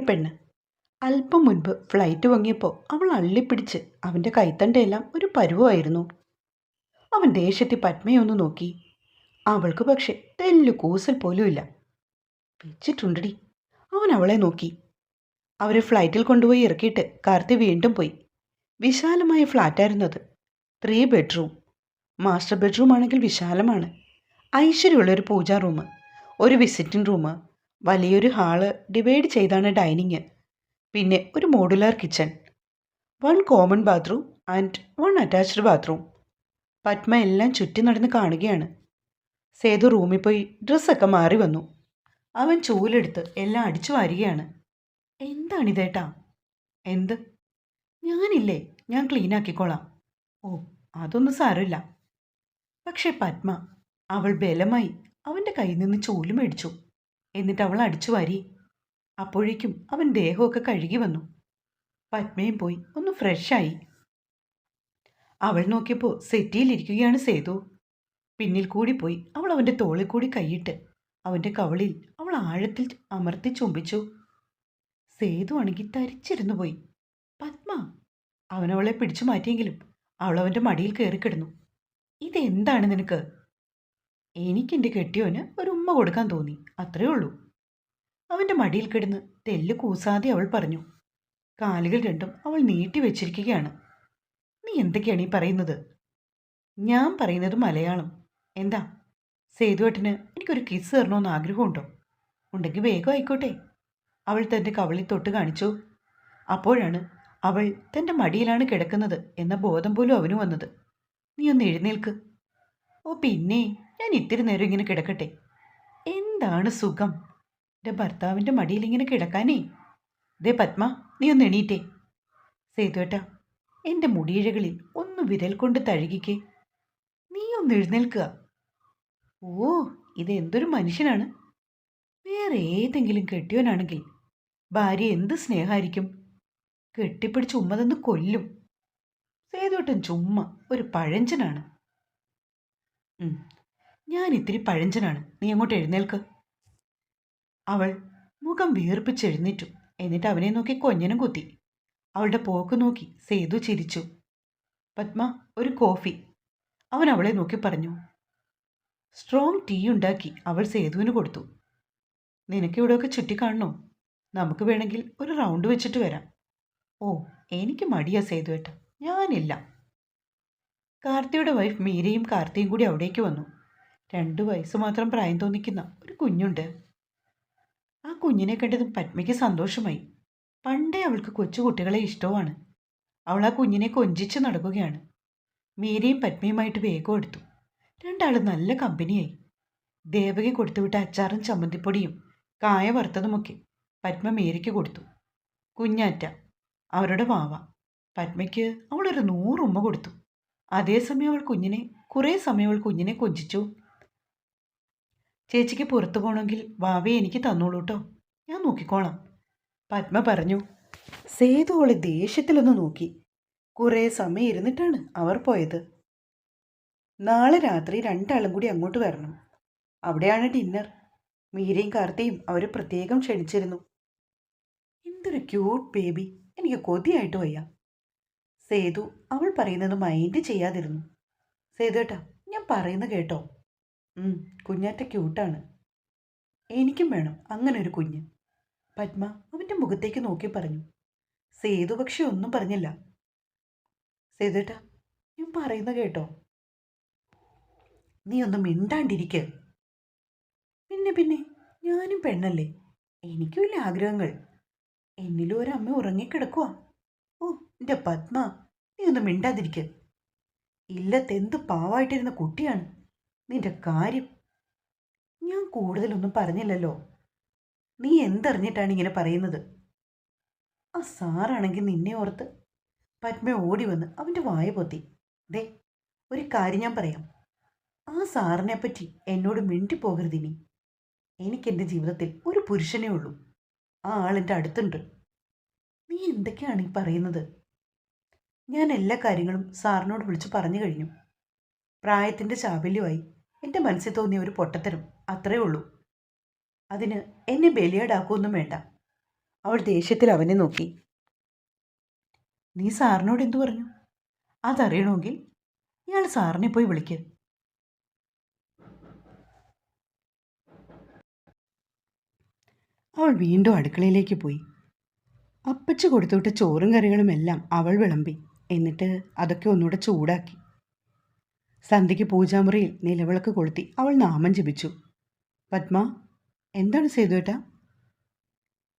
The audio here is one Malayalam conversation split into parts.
പെണ്ണ്. അല്പം മുൻപ് ഫ്ലൈറ്റ് പൊങ്ങിയപ്പോൾ അവൾ അള്ളിപ്പിടിച്ച് അവൻ്റെ കൈത്തണ്ടയെല്ലാം ഒരു പരുവമായിരുന്നു. അവൻ ദേഷ്യത്തിൽ പത്മയെ ഒന്ന് നോക്കി. അവൾക്ക് പക്ഷെ തെല്ലു കൂസൽ പോലുമില്ല. വെച്ചിട്ടുണ്ടടി. അവൻ അവളെ നോക്കി. അവരെ ഫ്ലൈറ്റിൽ കൊണ്ടുപോയി ഇറക്കിയിട്ട് കാർത്തി വീണ്ടും പോയി. വിശാലമായ ഫ്ലാറ്റായിരുന്നു അത്. 3 ബെഡ്റൂം. മാസ്റ്റർ ബെഡ്റൂം ആണെങ്കിൽ വിശാലമാണ്. ഐശ്വര്യമുള്ളൊരു പൂജാ റൂം, ഒരു വിസിറ്റിംഗ് റൂം, വലിയൊരു ഹാള് ഡിവൈഡ് ചെയ്താണ് ഡൈനിങ്, പിന്നെ ഒരു modular kitchen, 1 common bathroom and 1 attached bathroom. Padma എല്ലാം ചുറ്റി നടന്ന് കാണുകയാണ്. സേതു റൂമിൽ പോയി ഡ്രസ്സൊക്കെ മാറി വന്നു. അവൻ ചൂലെടുത്ത് എല്ലാം അടിച്ചു വാരുകയാണ്. എന്താണിതേട്ടാ? എന്ത്? ഞാനില്ലേ, ഞാൻ ക്ലീൻ ആക്കിക്കോളാം. ഓ, അതൊന്നും സാരമില്ല. പക്ഷേ പത്മ, അവൾ ബലമായി അവൻ്റെ കയ്യിൽ നിന്ന് ചൂല് മേടിച്ചു. എന്നിട്ട് അവൾ അടിച്ചു വാരി. അപ്പോഴേക്കും അവൻ ദേഹമൊക്കെ കഴുകി വന്നു. പത്മയും പോയി ഒന്ന് ഫ്രഷായി. അവൾ നോക്കിയപ്പോൾ സെറ്റിയിലിരിക്കുകയാണ് സേതു. പിന്നിൽ കൂടി പോയി അവൾ അവൻ്റെ തോളിൽ കൂടി കൈയിട്ട് അവൻ്റെ കവളിൽ അവൾ ആഴത്തിൽ അമർത്തി ചുംബിച്ചു. സേതു ആണെങ്കിൽ തരിച്ചിരുന്നു പോയി. പത്മ! അവനവളെ പിടിച്ചു മാറ്റിയെങ്കിലും അവൾ അവൻ്റെ മടിയിൽ കയറിക്കിടന്നു. ഇതെന്താണ് നിനക്ക്? എനിക്കെൻ്റെ കെട്ടിയോന് ഒരു ഉമ്മ കൊടുക്കാൻ തോന്നി, അത്രേ ഉള്ളൂ. അവൻ്റെ മടിയിൽ കിടന്ന് തെല്ല് കൂസാതെ അവൾ പറഞ്ഞു. കാലുകൾ രണ്ടും അവൾ നീട്ടി വെച്ചിരിക്കുകയാണ്. നീ എന്തൊക്കെയാണ് ഈ പറയുന്നത്? ഞാൻ പറയുന്നത് മലയാളം. എന്താ സേതുവേട്ടന് എനിക്കൊരു കിസ് തരണമെന്ന് ആഗ്രഹമുണ്ടോ? ഉണ്ടെങ്കിൽ വേഗം ആയിക്കോട്ടെ. അവൾ തൻ്റെ കവളിൽ തൊട്ട് കാണിച്ചു. അപ്പോഴാണ് അവൾ തൻ്റെ മടിയിലാണ് കിടക്കുന്നത് എന്ന ബോധം പോലും അവന് വന്നത്. നീ ഒന്ന് എഴുന്നേൽക്ക്. ഓ പിന്നെ, ഞാൻ ഇത്തിരി നേരം ഇങ്ങനെ കിടക്കട്ടെ. എന്താണ് സുഖം എൻ്റെ ഭർത്താവിൻ്റെ മടിയിൽ ഇങ്ങനെ കിടക്കാനേ. ദേ പത്മ, നീ ഒന്ന് എണീറ്റേ. സേതുവേട്ടാ, എൻ്റെ മുടിയിഴകളിൽ ഒന്ന് വിരൽ കൊണ്ട് തഴുകിക്കേ. നീ ഒന്ന് എഴുന്നേൽക്കുക. ഓ, ഇതെന്തൊരു മനുഷ്യനാണ്. വേറെ ഏതെങ്കിലും കെട്ടിയോനാണെങ്കിൽ ഭാര്യ എന്ത് സ്നേഹമായിരിക്കും. കെട്ടിപ്പിടിച്ച് ഉമ്മ തന്ന് കൊല്ലും. സേതുവേട്ടൻ ചുമ്മാ ഒരു പഴഞ്ചനാണ്. ഞാൻ ഇത്തിരി പഴഞ്ചനാണ്. നീ അങ്ങോട്ട് എഴുന്നേൽക്ക്. അവൾ മുഖം വീർപ്പിച്ചെഴുന്നേറ്റു. എന്നിട്ട് അവനെ നോക്കി കൊഞ്ഞനും കുത്തി. അവളുടെ പോക്ക് നോക്കി സേതു ചിരിച്ചു. പത്മ, ഒരു കോഫി. അവൻ അവളെ നോക്കി പറഞ്ഞു. സ്ട്രോങ് ടീ ഉണ്ടാക്കി അവൾ സേതുവിന് കൊടുത്തു. നിനക്കിവിടെയൊക്കെ ചുറ്റിക്കാണണോ? നമുക്ക് വേണമെങ്കിൽ ഒരു റൗണ്ട് വെച്ചിട്ട് വരാം. ഓ, എനിക്ക് മടിയാ സേതുവേട്ട, ഞാനില്ല. കാർത്തിയുടെ വൈഫ് മീരയും കാർത്തിയും കൂടി അവിടേക്ക് വന്നു. 2 വയസ്സ് മാത്രം പ്രായം തോന്നിക്കുന്ന ഒരു കുഞ്ഞുണ്ട്. ആ കുഞ്ഞിനെ കണ്ടതും പത്മയ്ക്ക് സന്തോഷമായി. പണ്ടേ അവൾക്ക് കൊച്ചുകുട്ടികളെ ഇഷ്ടവുമാണ്. അവൾ ആ കുഞ്ഞിനെ കൊഞ്ചിച്ച് നടക്കുകയാണ്. മീരയും പത്മയുമായിട്ട് വേഗം എടുത്തു. രണ്ടാളും നല്ല കമ്പനിയായി. ദേവകി കൊടുത്തുവിട്ട അച്ചാറും ചമ്മന്തിപ്പൊടിയും കായ വറുത്തതുമൊക്കെ പത്മ മീരയ്ക്ക് കൊടുത്തു. കുഞ്ഞാറ്റ, അവരുടെ വാവ. പത്മയ്ക്ക് അവളൊരു 100 ഉമ്മ കൊടുത്തു. അതേസമയം കുറേ സമയം അവൾ കുഞ്ഞിനെ കൊഞ്ചിച്ചു. ചേച്ചിക്ക് പുറത്തു പോകണമെങ്കിൽ വാവയെ എനിക്ക് തന്നോളൂ കേട്ടോ, ഞാൻ നോക്കിക്കോളാം, പത്മ പറഞ്ഞു. സേതു അവളെ ദേഷ്യത്തിലൊന്ന് നോക്കി. കുറേ സമയം ഇരുന്നിട്ടാണ് അവർ പോയത്. നാളെ രാത്രി 2 ആളും കൂടി അങ്ങോട്ട് വരണം. അവിടെയാണ് ഡിന്നർ. മീരയും കാർത്തിയും അവരെ പ്രത്യേകം ക്ഷണിച്ചിരുന്നു. എന്തൊരു ക്യൂട്ട് ബേബി, എനിക്ക് കൊതിയായിട്ട് വയ്യ. സേതു അവൾ പറയുന്നത് മൈൻഡ് ചെയ്യാതിരുന്നു. സേതുവേട്ടാ, ഞാൻ പറയുന്നത് കേട്ടോ. കുഞ്ഞാറ്റ ക്യൂട്ടാണ്. എനിക്കും വേണം അങ്ങനെ ഒരു കുഞ്ഞ്, പത്മ അവൻ്റെ മുഖത്തേക്ക് നോക്കി പറഞ്ഞു. സേതു പക്ഷെ ഒന്നും പറഞ്ഞില്ല. സേതുവേട്ടാ, ഞാൻ പറയുന്നത് കേട്ടോ. നീ ഒന്ന് മിണ്ടാണ്ടിരിക്കുക. പിന്നെ ഞാനും പെണ്ണല്ലേ, എനിക്കും ഇല്ല ആഗ്രഹങ്ങൾ. എന്നിലും ഒരമ്മ ഉറങ്ങിക്കിടക്കുക. ഓ എൻ്റെ പത്മ, നീ ഒന്ന് മിണ്ടാതിരിക്കുക. ഇല്ലത്തെന്ത് പാവായിട്ടിരുന്ന കുട്ടിയാണ് നിന്റെ കാര്യം. ഞാൻ കൂടുതലൊന്നും പറഞ്ഞില്ലല്ലോ. നീ എന്തറിഞ്ഞിട്ടാണ് ഇങ്ങനെ പറയുന്നത്? ആ സാറാണെങ്കിൽ നിന്നെ ഓർത്ത്. പത്മ ഓടി വന്ന് അവൻ്റെ വായ പൊത്തി. ദേ, ഒരു കാര്യം ഞാൻ പറയാം. ആ സാറിനെ പറ്റി എന്നോട് മിണ്ടിപ്പോകരുതിനി. എനിക്കെൻ്റെ ജീവിതത്തിൽ ഒരു പുരുഷനേ ഉള്ളൂ. ആ ആളെൻ്റെ അടുത്തുണ്ട്. നീ എന്തൊക്കെയാണ് ഈ പറയുന്നത്? ഞാൻ എല്ലാ കാര്യങ്ങളും സാറിനോട് വിളിച്ച് പറഞ്ഞു കഴിഞ്ഞു. പ്രായത്തിൻ്റെ ചാബല്യമായി എൻ്റെ മനസ്സിൽ തോന്നിയ ഒരു പൊട്ടത്തരം, അത്രേ ഉള്ളൂ. അതിന് എന്നെ ബലിയാടാക്കുമൊന്നും വേണ്ട. അവൾ ദേഷ്യത്തിൽ അവനെ നോക്കി. നീ സാറിനോട് എന്തു പറഞ്ഞു? അതറിയണമെങ്കിൽ ഇയാൾ സാറിനെ പോയി വിളിക്ക്. അവൾ വീണ്ടും അടുക്കളയിലേക്ക് പോയി. അപ്പച്ച കൊടുത്തുവിട്ട ചോറും കറികളും എല്ലാം അവൾ വിളമ്പി. എന്നിട്ട് അതൊക്കെ ഒന്നുകൂടെ ചൂടാക്കി. സന്ധ്യയ്ക്ക് പൂജാമുറിയിൽ നിലവിളക്ക് കൊളുത്തി അവൾ നാമം ജപിച്ചു. പത്മ, എന്താണ് സേതുവേട്ടാ?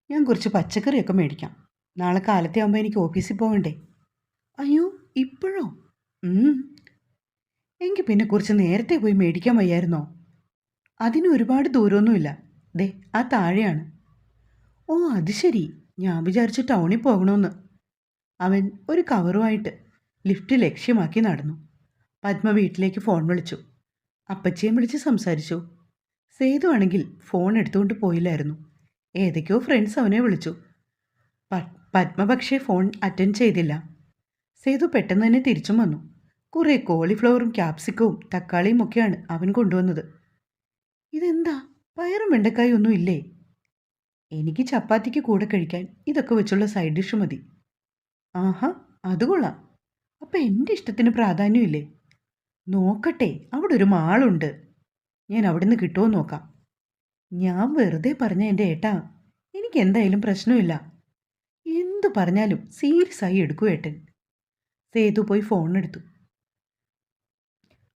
ഞാൻ കുറച്ച് പച്ചക്കറിയൊക്കെ മേടിക്കാം. നാളെ കാലത്തെ ആകുമ്പോൾ എനിക്ക് ഓഫീസിൽ പോകണ്ടേ? അയ്യോ, ഇപ്പോഴോ? എങ്കിൽ പിന്നെ കുറച്ച് നേരത്തെ പോയി മേടിക്കാൻ വയ്യായിരുന്നോ? അതിന് ഒരുപാട് ദൂരമൊന്നുമില്ല. ദേ, ആ താഴെയാണ്. ഓ, അത് ശരി. ഞാൻ വിചാരിച്ചു ടൗണിൽ പോകണമെന്ന്. അവൻ ഒരു കവറുമായിട്ട് ലിഫ്റ്റ് ലക്ഷ്യമാക്കി നടന്നു. പത്മ വീട്ടിലേക്ക് ഫോൺ വിളിച്ചു. അപ്പച്ചിയെ വിളിച്ച് സംസാരിച്ചു. സേതു ആണെങ്കിൽ ഫോൺ എടുത്തുകൊണ്ട് പോയില്ലായിരുന്നു. ഏതൊക്കെയോ ഫ്രണ്ട്സ് അവനെ വിളിച്ചു. പത്മ പക്ഷേ ഫോൺ അറ്റൻഡ് ചെയ്തില്ല. സേതു പെട്ടെന്ന് തന്നെ തിരിച്ചും വന്നു. കുറേ കോളിഫ്ലവറും ക്യാപ്സിക്കവും തക്കാളിയും ഒക്കെയാണ് അവൻ കൊണ്ടുവന്നത്. ഇതെന്താ, പയറും വെണ്ടക്കായും ഒന്നും ഇല്ലേ? എനിക്ക് ചപ്പാത്തിക്ക് കൂടെ കഴിക്കാൻ ഇതൊക്കെ വെച്ചുള്ള സൈഡ് ഡിഷ് മതി. ആഹാ, അത് കൊള്ളാം. അപ്പം എൻ്റെ ഇഷ്ടത്തിന് പ്രാധാന്യമില്ലേ? നോക്കട്ടെ, അവിടെ ഒരു മാളുണ്ട്. ഞാൻ അവിടെ നിന്ന് കിട്ടുമോ നോക്കാം. ഞാൻ വെറുതെ പറഞ്ഞ എൻ്റെ ഏട്ടാ, എനിക്ക് എന്തായാലും പ്രശ്നമില്ല. എന്തു പറഞ്ഞാലും സീരിയസ് ആയി എടുക്കൂ ഏട്ടൻ. സേതു പോയി ഫോണെടുത്തു.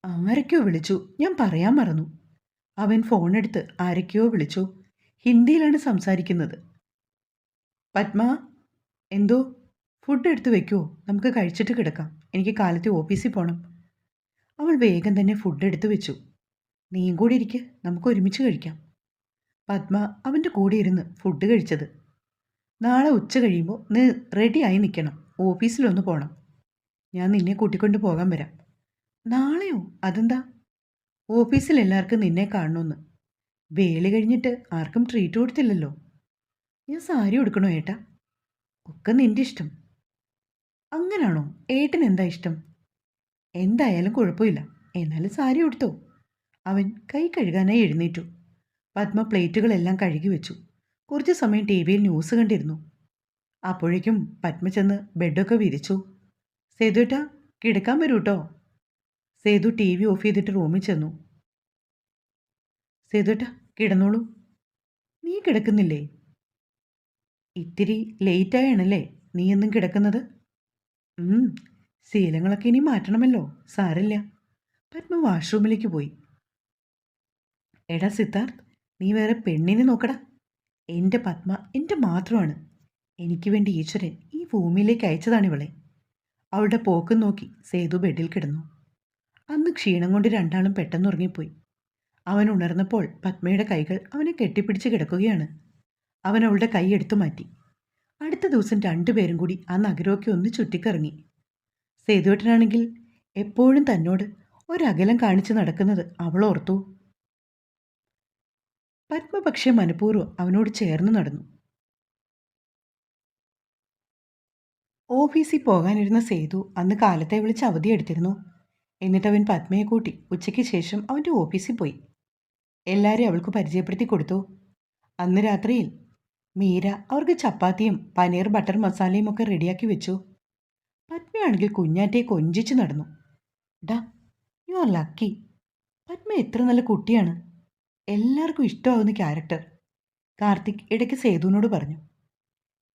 ആരൊക്കെയോ വിളിച്ചു, ഞാൻ പറയാൻ മറന്നു. അവൻ ഫോണെടുത്ത് ആരൊക്കെയോ വിളിച്ചു. ഹിന്ദിയിലാണ് സംസാരിക്കുന്നത്. പത്മ, എന്തോ? ഫുഡ് എടുത്ത് വെക്കുമോ? നമുക്ക് കഴിച്ചിട്ട് കിടക്കാം. എനിക്ക് കാലത്തെ ഓഫീസിൽ പോകണം. അവൾ വേഗം തന്നെ ഫുഡ് എടുത്ത് വെച്ചു. നീയും കൂടി ഇരിക്ക്, നമുക്ക് ഒരുമിച്ച് കഴിക്കാം. പത്മ അവൻ്റെ കൂടെ ഇരുന്ന് ഫുഡ് കഴിച്ചത്. നാളെ ഉച്ച കഴിയുമ്പോൾ നീ റെഡിയായി നിൽക്കണം. ഓഫീസിലൊന്ന് പോകണം. ഞാൻ നിന്നെ കൂട്ടിക്കൊണ്ട് പോകാൻ വരാം. നാളെയോ? അതെന്താ? ഓഫീസിൽ എല്ലാവർക്കും നിന്നെ കാണണമെന്ന്. വേളി കഴിഞ്ഞിട്ട് ആർക്കും ട്രീറ്റ് കൊടുത്തില്ലല്ലോ. ഞാൻ സാരി ഉടുക്കണോ ഏട്ടാ? ഒക്കെ നിൻ്റെ ഇഷ്ടം. അങ്ങനാണോ? ഏട്ടന് എന്താ ഇഷ്ടം? എന്തായാലും കുഴപ്പമില്ല, എന്നാലും സാരി ഉടുത്തോ. അവൻ കൈ കഴുകാനായി എഴുന്നേറ്റു. പത്മ പ്ലേറ്റുകളെല്ലാം കഴുകി വെച്ചു. കുറച്ച് സമയം ടി വിയിൽ ന്യൂസ് കണ്ടിരുന്നു. അപ്പോഴേക്കും പത്മ ചെന്ന് ബെഡൊക്കെ വിരിച്ചു. സേതുവേട്ടാ, കിടക്കാൻ വരൂ കേട്ടോ. സേതു ടി വി ഓഫ് ചെയ്തിട്ട് റൂമിൽ ചെന്നു. സേതുവേട്ടാ, കിടന്നോളൂ. നീ കിടക്കുന്നില്ലേ? ഇത്തിരി ലേറ്റായാണല്ലേ നീ എന്നും കിടക്കുന്നത്? ശീലങ്ങളൊക്കെ ഇനി മാറ്റണമല്ലോ. സാരല്ല. പത്മ വാഷ്റൂമിലേക്ക് പോയി. എടാ സിദ്ധാർത്ഥ്, നീ വേറെ പെണ്ണിനെ നോക്കടാ. എൻ്റെ പത്മ എൻ്റെ മാത്രമാണ്. എനിക്ക് വേണ്ടി ഈശ്വരൻ ഈ ഭൂമിയിലേക്ക് അയച്ചതാണ് ഇവളെ. അവളുടെ പോക്കും നോക്കി സേതു ബെഡിൽ കിടന്നു. അന്ന് ക്ഷീണം കൊണ്ട് രണ്ടാളും പെട്ടെന്ന് ഉറങ്ങിപ്പോയി. അവൻ ഉണർന്നപ്പോൾ പത്മയുടെ കൈകൾ അവനെ കെട്ടിപ്പിടിച്ച് കിടക്കുകയാണ്. അവൻ അവളുടെ കൈ എടുത്തു മാറ്റി. അടുത്ത ദിവസം രണ്ടുപേരും കൂടി ആ നഗരമൊക്കെ ഒന്ന് ചുറ്റിക്കറങ്ങി. സേതുവേട്ടനാണെങ്കിൽ എപ്പോഴും തന്നോട് ഒരകലം കാണിച്ച് നടക്കുന്നത് അവൾ ഓർത്തു. പത്മ പക്ഷേ മനഃപൂർവ്വം അവനോട് ചേർന്ന് നടന്നു. ഓഫീസിൽ പോകാനിരുന്ന സേതു അന്ന് കാലത്തെ വിളിച്ച് അവധിയെടുത്തിരുന്നു. എന്നിട്ട് അവൻ പത്മയെ കൂട്ടി ഉച്ചയ്ക്ക് ശേഷം അവൻ്റെ ഓഫീസിൽ പോയി. എല്ലാവരെയും അവൾക്ക് പരിചയപ്പെടുത്തി കൊടുത്തു. അന്ന് രാത്രിയിൽ മീര അവർക്ക് ചപ്പാത്തിയും പനീർ ബട്ടർ മസാലയും ഒക്കെ റെഡിയാക്കി വെച്ചു. പത്മയാണെങ്കിൽ കുഞ്ഞാറ്റയെ കൊഞ്ചിച്ച് നടന്നു. ഡാ, യു ആർ ലക്കി. പത്മ എത്ര നല്ല കുട്ടിയാണ്. എല്ലാവർക്കും ഇഷ്ടമാവുന്ന ക്യാരക്ടർ. കാർത്തിക് ഇടയ്ക്ക് സേതുവിനോട് പറഞ്ഞു.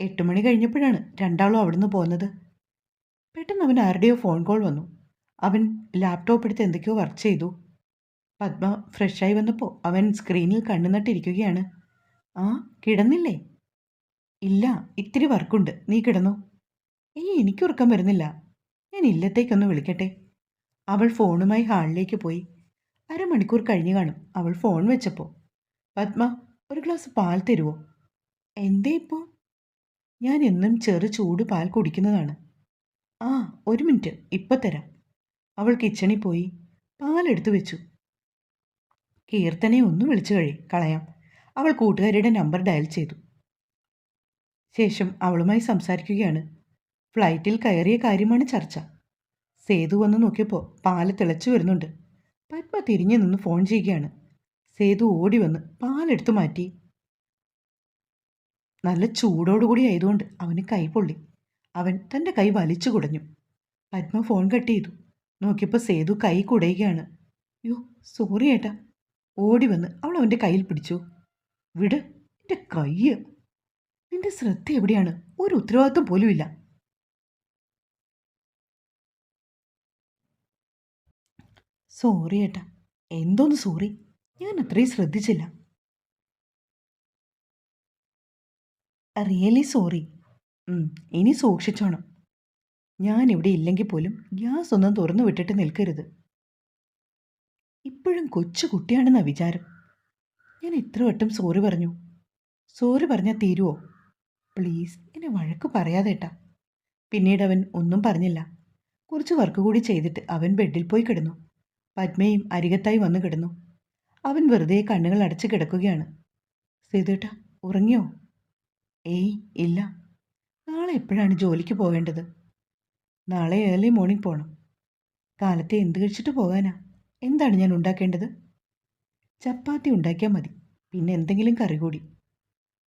8 മണി കഴിഞ്ഞപ്പോഴാണ് രണ്ടാളും അവിടുന്ന് പോകുന്നത്. പെട്ടെന്ന് അവൻ ആരുടെയോ ഫോൺ കോൾ വന്നു. അവൻ ലാപ്ടോപ്പ് എടുത്ത് എന്തൊക്കെയോ വർക്ക് ചെയ്തു. പത്മ ഫ്രഷായി വന്നപ്പോൾ അവൻ സ്ക്രീനിൽ കണ്ണുനട്ടിരിക്കുകയാണ്. ആ, കിടന്നില്ലേ? ഇല്ല, ഇത്തിരി വർക്കുണ്ട്. നീ കിടന്നോ. എനിക്ക് ഉറക്കം വരുന്നില്ല. ഞാൻ ഇല്ലത്തേക്കൊന്ന് വിളിക്കട്ടെ. അവൾ ഫോണുമായി ഹാളിലേക്ക് പോയി. അരമണിക്കൂർ കഴിഞ്ഞു കാണും അവൾ ഫോൺ വെച്ചപ്പോൾ. പത്മ, ഒരു ഗ്ലാസ് പാൽ തരുമോ? എന്തേ ഇപ്പോൾ? ഞാൻ എന്നും ചെറു ചൂട് പാൽ കുടിക്കുന്നതാണ്. ആ, ഒരു മിനിറ്റ്, ഇപ്പം തരാം. അവൾ കിച്ചണിൽ പോയി പാലെടുത്തു വെച്ചു. കീർത്തനെ ഒന്ന് വിളിച്ചു കളയാം. അവൾ കൂട്ടുകാരിയുടെ നമ്പർ ഡയൽ ചെയ്തു. ശേഷം അവളുമായി സംസാരിക്കുകയാണ്. ഫ്ലൈറ്റിൽ കയറിയ കാര്യമാണ് ചർച്ച. സേതു വന്ന് നോക്കിയപ്പോൾ പാല് തിളച്ചു വരുന്നുണ്ട്. പത്മ തിരിഞ്ഞു നിന്ന് ഫോൺ ചെയ്യുകയാണ്. സേതു ഓടി വന്ന് പാലെടുത്തു മാറ്റി. നല്ല ചൂടോടുകൂടി ആയതുകൊണ്ട് അവന് കൈ പൊള്ളി. അവൻ തൻ്റെ കൈ വലിച്ചു കുടഞ്ഞു. പത്മ ഫോൺ കട്ട് ചെയ്തു. നോക്കിയപ്പോൾ സേതു കൈ കുടയുകയാണ്. യോ, സോറി ഏട്ടാ. ഓടി വന്ന് അവൾ അവൻ്റെ കയ്യിൽ പിടിച്ചു. വിട്, എൻ്റെ കയ്യ്. നിന്റെ ശ്രദ്ധ എവിടെയാണ്? ഒരു ഉത്തരവാദിത്വം പോലും ഇല്ല. സോറി ഏട്ടാ. എന്തോന്ന് സോറി? ഞാൻ അത്രയും ശ്രദ്ധിച്ചില്ല. Really sorry. ഇനി സൂക്ഷിച്ചോണം. ഞാൻ ഇവിടെ ഇല്ലെങ്കിൽ പോലും ഗ്യാസ് ഒന്നും തുറന്നു വിട്ടിട്ട് നിൽക്കരുത്. ഇപ്പോഴും കൊച്ചു കുട്ടിയാണെന്നാ വിചാരം. ഞാൻ എത്ര വട്ടം സോറി പറഞ്ഞു? സോറി പറഞ്ഞാൽ തീരുവോ? പ്ലീസ് എന്നെ വഴക്ക് പറയാതേട്ടാ. പിന്നീട് അവൻ ഒന്നും പറഞ്ഞില്ല. കുറച്ച് വർക്ക് കൂടി ചെയ്തിട്ട് അവൻ ബെഡിൽ പോയി കിടന്നു. പത്മയും അരികത്തായി വന്നു കിടന്നു. അവൻ വെറുതെ കണ്ണുകൾ അടച്ചു കിടക്കുകയാണ്. സേതുവേട്ടാ, ഉറങ്ങിയോ? ഏയ് ഇല്ല. നാളെ എപ്പോഴാണ് ജോലിക്ക് പോകേണ്ടത്? നാളെ ഏർലി മോർണിംഗ് പോകണം. കാലത്തെ എന്ത് കഴിച്ചിട്ട് പോകാനാ? എന്താണ് ഞാൻ ഉണ്ടാക്കേണ്ടത്? ചപ്പാത്തി ഉണ്ടാക്കിയാൽ മതി. പിന്നെ എന്തെങ്കിലും കറി കൂടി.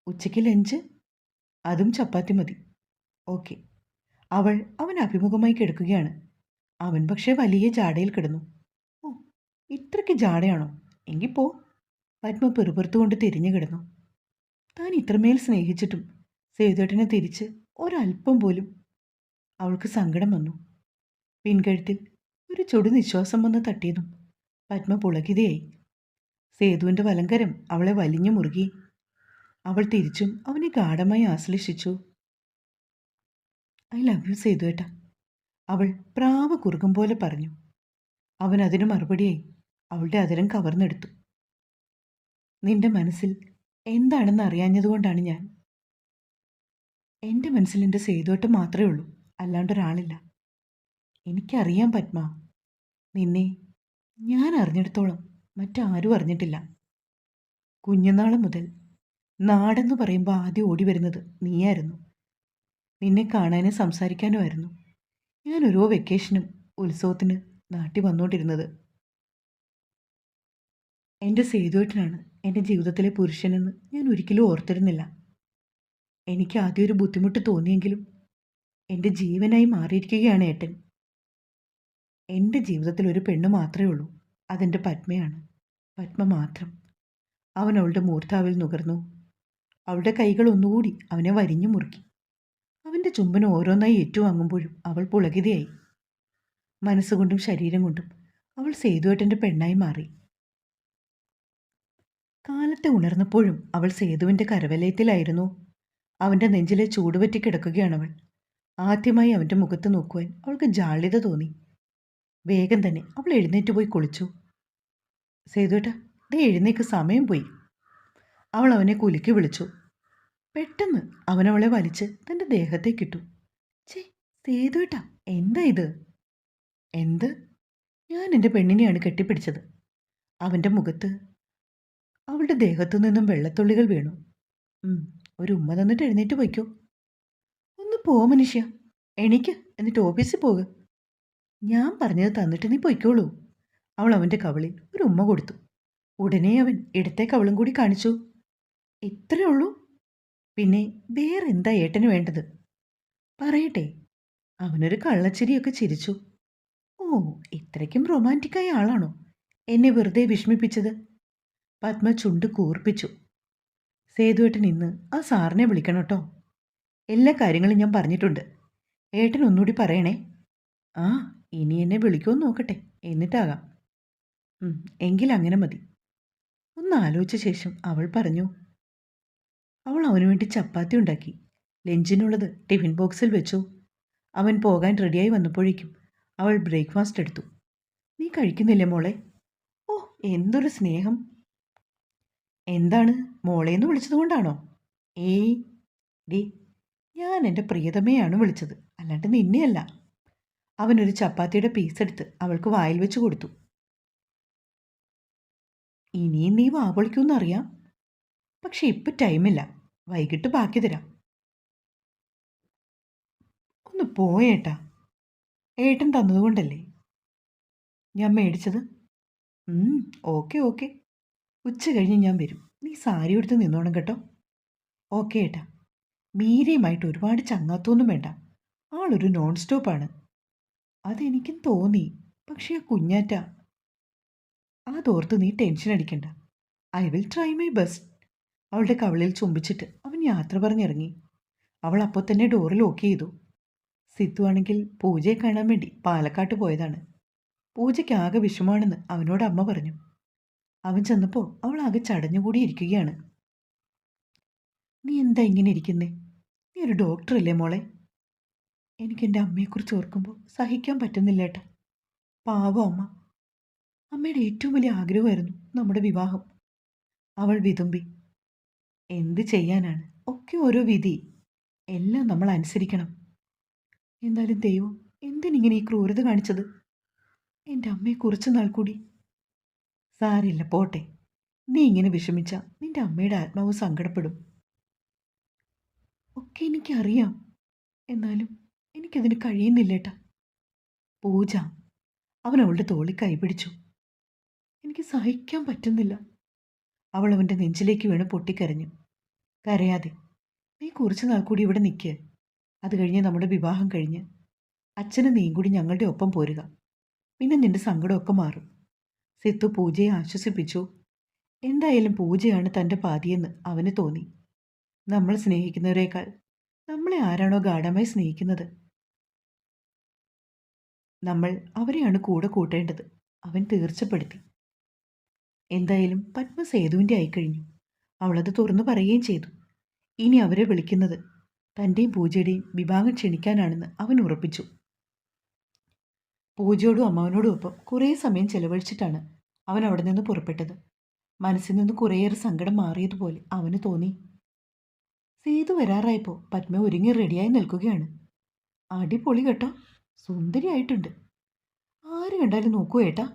ഉച്ചയ്ക്ക് ലഞ്ച്? അതും ചപ്പാത്തി മതി. ഓക്കെ. അവൻ അഭിമുഖമായി കിടക്കുകയാണ്. അവൻ പക്ഷേ വലിയ ജാടയിൽ കിടന്നു. ഓ, ഇത്രയ്ക്ക് ജാടയാണോ? എങ്കിൽ പോ. പത്മ പെറുപുറത്തുകൊണ്ട് തിരിഞ്ഞു കിടന്നു. താൻ ഇത്രമേൽ സ്നേഹിച്ചിട്ടും സേതുവേട്ടനെ തിരിച്ച് ഒരല്പം പോലും. അവൾക്ക് സങ്കടം വന്നു. പിൻകഴുത്തിൽ ഒരു ചുടു നിശ്വാസം വന്ന് തട്ടിയതും പത്മ പുളകിതയായി. സേതുവിൻ്റെ വലങ്കരം അവളെ വലിഞ്ഞു മുറുകി. അവൾ തിരിച്ചും അവനെ ഗാഢമായി ആശ്ലേഷിച്ചു. ഐ ലവ് യു സേതുവേട്ട, അവൾ പ്രാവ് കുറുകും പോലെ പറഞ്ഞു. അവൻ അതിനു മറുപടിയായി അവളുടെ അതിരം കവർന്നെടുത്തു. നിന്റെ മനസ്സിൽ എന്താണെന്ന് അറിയാഞ്ഞതുകൊണ്ടാണ് ഞാൻ. എൻ്റെ മനസ്സിൽ എൻ്റെ സേതുവേട്ട മാത്രമേ ഉള്ളൂ, അല്ലാണ്ടൊരാളില്ല. എനിക്കറിയാം പത്മ. നിന്നെ ഞാൻ അറിഞ്ഞിടത്തോളം മറ്റാരും അറിഞ്ഞിട്ടില്ല. കുഞ്ഞുനാൾ മുതൽ നാടെന്ന് പറയുമ്പോൾ ആദ്യം ഓടി വരുന്നത് നീയായിരുന്നു. നിന്നെ കാണാനും സംസാരിക്കാനുമായിരുന്നു ഞാൻ ഓരോ വെക്കേഷനും ഉത്സവത്തിന് നാട്ടിൽ വന്നുകൊണ്ടിരുന്നത്. എൻ്റെ സേതുവേട്ടനാണ് എൻ്റെ ജീവിതത്തിലെ പുരുഷനെന്ന് ഞാൻ ഒരിക്കലും ഓർത്തിരുന്നില്ല. എനിക്ക് ആദ്യം ഒരു ബുദ്ധിമുട്ട് തോന്നിയെങ്കിലും എൻ്റെ ജീവനായി മാറിയിരിക്കുകയാണ് ഏട്ടൻ. എൻ്റെ ജീവിതത്തിൽ ഒരു പെണ്ണ് മാത്രമേ ഉള്ളൂ, അതെൻ്റെ പത്മയാണ്. പത്മ മാത്രം. അവൻ അവളുടെ മൂർധാവിൽ നുകർന്നു. അവളുടെ കൈകൾ ഒന്നുകൂടി അവനെ വരിഞ്ഞു മുറുക്കി. അവൻ്റെ ചുംബനം ഓരോന്നായി ഏറ്റുവാങ്ങുമ്പോഴും അവൾ പുളകിതയായി. മനസ്സുകൊണ്ടും ശരീരം കൊണ്ടും അവൾ സേതുവേട്ടൻ്റെ പെണ്ണായി മാറി. കാലത്തെ ഉണർന്നപ്പോഴും അവൾ സേതുവിൻ്റെ കരവലയത്തിലായിരുന്നു. അവൻ്റെ നെഞ്ചിലെ ചൂടുപറ്റി കിടക്കുകയാണവൾ. ആദ്യമായി അവൻ്റെ മുഖത്ത് നോക്കുവാൻ അവൾക്ക് ജാള്യത തോന്നി. വേഗം തന്നെ അവൾ എഴുന്നേറ്റ് പോയി കുളിച്ചു. സേതുവേട്ട, ദേ എഴുന്നേക്ക്, സമയം പോയി. അവൾ അവനെ കുലുക്കി വിളിച്ചു. പെട്ടെന്ന് അവനവളെ വലിച്ച് തൻ്റെ ദേഹത്തേക്കിട്ടു. ചേ സേതുവേട്ട, എന്താ ഇത്? എന്ത്? ഞാൻ എൻ്റെ പെണ്ണിനെയാണ് കെട്ടിപ്പിടിച്ചത്. അവൻ്റെ മുഖത്ത് അവളുടെ ദേഹത്തു നിന്നും വെള്ളത്തുള്ളികൾ വീണു. ഒരു ഉമ്മ തന്നിട്ട് എഴുന്നേറ്റ് പോയിക്കോ. ഒന്ന് പോ മനുഷ്യ, എണീക്ക്, എന്നിട്ട് ഓഫീസിൽ പോക. ഞാൻ പറഞ്ഞത് തന്നിട്ട് നീ പൊയ്ക്കോളൂ. അവൾ അവൻ്റെ കവളിൽ ഒരു ഉമ്മ കൊടുത്തു. ഉടനെ അവൻ ഇടത്തെ കവളും കൂടി കാണിച്ചു. ഇത്രയേ ഉള്ളൂ? പിന്നെ വേറെന്താ ഏട്ടന് വേണ്ടത്? പറയട്ടെ. അവനൊരു കള്ളച്ചിരിയൊക്കെ ചിരിച്ചു. ഓ, ഇത്രയ്ക്കും റൊമാൻറ്റിക്കായ ആളാണോ എന്നെ വെറുതെ വിഷമിപ്പിച്ചത്? പത്മ ചുണ്ട് കൂർപ്പിച്ചു. സേതുവേട്ടൻ ഇന്ന് ആ സാറിനെ വിളിക്കണം കേട്ടോ. എല്ലാ കാര്യങ്ങളും ഞാൻ പറഞ്ഞിട്ടുണ്ട്. ഏട്ടൻ ഒന്നുകൂടി പറയണേ. ആ, ഇനി എന്നെ വിളിക്കുമെന്ന് നോക്കട്ടെ, എന്നിട്ടാകാം. എങ്കിൽ അങ്ങനെ മതി. ഒന്ന് ആലോചിച്ച ശേഷം അവൾ പറഞ്ഞു. അവൾ അവനു വേണ്ടി ചപ്പാത്തി ഉണ്ടാക്കി. ലഞ്ചിനുള്ളത് ടിഫിൻ ബോക്സിൽ വെച്ചു. അവൻ പോകാൻ റെഡിയായി വന്നപ്പോഴേക്കും അവൾ ബ്രേക്ക്ഫാസ്റ്റ് എടുത്തു. നീ കഴിക്കുന്നില്ലേ മോളെ? ഓ, എന്തൊരു സ്നേഹം. എന്താണ്, മോളേന്ന് വിളിച്ചതുകൊണ്ടാണോ? ഏയ് ഡി, ഞാൻ എൻ്റെ പ്രിയതമയാണ് വിളിച്ചത്, അല്ലാണ്ട് നിന്നെയല്ല. അവനൊരു ചപ്പാത്തിയുടെ പീസ് എടുത്ത് അവൾക്ക് വായിൽ വെച്ച് കൊടുത്തു. ഇനിയും നീ വാപൊളിക്കുമെന്നറിയാം, പക്ഷെ ഇപ്പം ടൈമില്ല. വൈകിട്ട് ബാക്കി തരാം. ഒന്ന് പോയേട്ടാ. ഏട്ടൻ തന്നതുകൊണ്ടല്ലേ ഞാൻ മേടിച്ചത്. ഓക്കെ ഓക്കെ, ഉച്ച കഴിഞ്ഞ് ഞാൻ വരും. നീ സാരി എടുത്ത് നിന്നോണം കേട്ടോ. ഓക്കെ ഏട്ടാ. മീരയുമായിട്ട് ഒരുപാട് ചങ്ങാത്തൊന്നും വേണ്ട. ആളൊരു നോൺ സ്റ്റോപ്പാണ്. അതെനിക്കും തോന്നി. പക്ഷേ ആ കുഞ്ഞാറ്റ, അതോർത്ത് നീ ടെൻഷൻ അടിക്കണ്ട. I will try my best. അവളുടെ കവിളിൽ ചുംബിച്ചിട്ട് അവൻ യാത്ര പറഞ്ഞിറങ്ങി. അവൾ അപ്പോൾ തന്നെ ഡോറ് ലോക്ക് ചെയ്തു. സിത്തു ആണെങ്കിൽ പൂജയെ കാണാൻ വേണ്ടി പാലക്കാട്ട് പോയതാണ്. പൂജയ്ക്ക് ആകെ വിഷമാണെന്ന് അവനോട് അമ്മ പറഞ്ഞു. അവൻ ചെന്നപ്പോൾ അവൾ ആകെ ചടഞ്ഞുകൂടി ഇരിക്കുകയാണ്. നീ എന്താ ഇങ്ങനെ ഇരിക്കുന്നേ? നീ ഒരു ഡോക്ടറല്ലേ മോളെ? എനിക്കെൻ്റെ അമ്മയെക്കുറിച്ച് ഓർക്കുമ്പോൾ സഹിക്കാൻ പറ്റുന്നില്ല ഏട്ടാ. പാവം അമ്മ. അമ്മയുടെ ഏറ്റവും വലിയ ആഗ്രഹമായിരുന്നു നമ്മുടെ വിവാഹം. അവൾ വിതുമ്പി. എന്ത് ചെയ്യാനാണ്, ഒക്കെ ഓരോ വിധി. എല്ലാം നമ്മൾ അനുസരിക്കണം. എന്നാലും ദൈവം എന്തിനിങ്ങനെ ഈ ക്രൂരത കാണിച്ചത്? എൻ്റെ അമ്മയെ കുറച്ച് നാൾ കൂടി. സാരില്ല, പോട്ടെ. നീ ഇങ്ങനെ വിഷമിച്ച നിന്റെ അമ്മയുടെ ആത്മാവ് സങ്കടപ്പെടും. ഒക്കെ എനിക്കറിയാം. എന്നാലും എനിക്കതിന് കഴിയുന്നില്ലേട്ടാ. പൂജ. അവൻ അവളുടെ തോളിൽ കൈപിടിച്ചു. എനിക്ക് സഹിക്കാൻ പറ്റുന്നില്ല. അവൾ അവൻ്റെ നെഞ്ചിലേക്ക് വീണ് പൊട്ടിക്കരഞ്ഞു. കരയാതെ. നീ കുറച്ച് നാൾ കൂടി ഇവിടെ നിൽക്കുക. അത് കഴിഞ്ഞ് നമ്മുടെ വിവാഹം കഴിഞ്ഞ് അച്ഛനും നീയും കൂടി ഞങ്ങളുടെ ഒപ്പം പോരുക. പിന്നെ നിന്റെ സങ്കടമൊക്കെ മാറും. സിത്തു പൂജയെ ആശ്വസിപ്പിച്ചു. എന്തായാലും പൂജയാണ് തൻ്റെ പാതിയെന്ന് അവന് തോന്നി. നമ്മൾ സ്നേഹിക്കുന്നവരേക്കാൾ നമ്മളെ ആരാണോ ഗാഢമായി സ്നേഹിക്കുന്നത്, നമ്മൾ അവരെയാണ് കൂടെ കൂട്ടേണ്ടത്, അവൻ തീർച്ചപ്പെടുത്തി. എന്തായാലും പത്മ സേതുവിൻ്റെ ആയിക്കഴിഞ്ഞു. അവളത് തുറന്നു പറയുകയും ചെയ്തു. ഇനി അവരെ വിളിക്കുന്നത് തൻ്റെയും പൂജയുടെയും വിവാഹം ക്ഷണിക്കാനാണെന്ന് അവൻ ഉറപ്പിച്ചു. പൂജയോടും അമ്മാവനോടും ഒപ്പം കുറേ സമയം ചെലവഴിച്ചിട്ടാണ് അവൻ അവിടെ നിന്ന് പുറപ്പെട്ടത്. മനസ്സിൽ നിന്ന് കുറേയേറെ സങ്കടം മാറിയതുപോലെ അവന് തോന്നി. സേതു വരാറായപ്പോൾ പത്മ ഒരുങ്ങി റെഡിയായി നിൽക്കുകയാണ്. അടിപൊളി കേട്ടോ, സുന്ദരിയായിട്ടുണ്ട്. ആര് കണ്ടാലും നോക്കൂ ഏട്ടാ.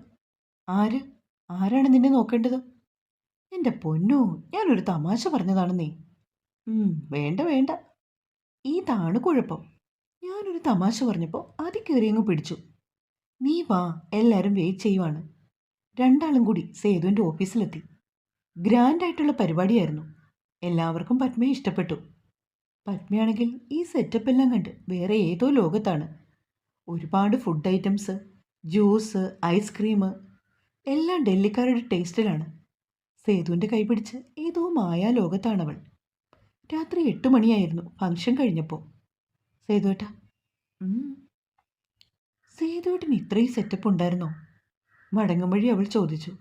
ആരാണ് നിന്നെ നോക്കേണ്ടത്? എൻ്റെ പൊന്നോ, ഞാനൊരു തമാശ പറഞ്ഞതാണെന്നേ. വേണ്ട വേണ്ട, ഇതാണ് കുഴപ്പം. ഞാനൊരു തമാശ പറഞ്ഞപ്പോൾ അതി കയറിയങ്ങ് പിടിച്ചു. നീ വാ, എല്ലാവരും വെയിറ്റ് ചെയ്യുവാണ്. രണ്ടാളും കൂടി സേതുവിൻ്റെ ഓഫീസിലെത്തി. ഗ്രാൻഡായിട്ടുള്ള പരിപാടിയായിരുന്നു. എല്ലാവർക്കും പത്മയെ ഇഷ്ടപ്പെട്ടു. പത്മയാണെങ്കിൽ ഈ സെറ്റപ്പ് എല്ലാം കണ്ട് വേറെ ഏതോ ലോകത്താണ്. ഒരുപാട് ഫുഡ് ഐറ്റംസ്, ജ്യൂസ്, ഐസ്ക്രീം എല്ലാം ഡൽഹിക്കാരുടെ ടേസ്റ്റിലാണ്. സേതുവിൻ്റെ കൈപിടിച്ച് ഏതോ മായാ ലോകത്താണവൾ. രാത്രി 8 മണിയായിരുന്നു ഫംഗ്ഷൻ കഴിഞ്ഞപ്പോൾ. സേതുവേട്ടാ. സേതുവേട്ടന് ഇത്രയും സെറ്റപ്പ് ഉണ്ടായിരുന്നോ? മടങ്ങും വഴി അവൾ ചോദിച്ചു.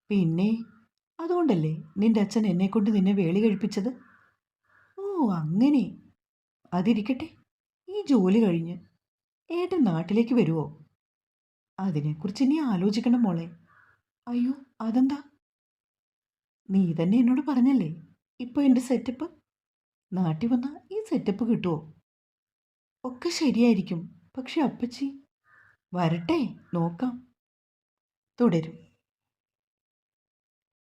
പിന്നെ അതുകൊണ്ടല്ലേ നിന്റെ അച്ഛൻ എന്നെക്കൊണ്ട് നിന്നെ വേളി കഴിപ്പിച്ചത്? ഓ അങ്ങനെ. അതിരിക്കട്ടെ, ഈ ജോലി കഴിഞ്ഞ് ഏട്ടൻ നാട്ടിലേക്ക് വരുമോ? അതിനെക്കുറിച്ച് ഇനി ആലോചിക്കണം മോളെ. അയ്യോ, അതെന്താ? നീ തന്നെ എന്നോട് പറഞ്ഞല്ലേ ഇപ്പോൾ എൻ്റെ സെറ്റപ്പ്. നാട്ടിൽ വന്നാൽ ഈ സെറ്റപ്പ് കിട്ടുമോ? ഒക്കെ ശരിയായിരിക്കും, പക്ഷെ അപ്പച്ചി. വരട്ടെ, നോക്കാം. തുടരും.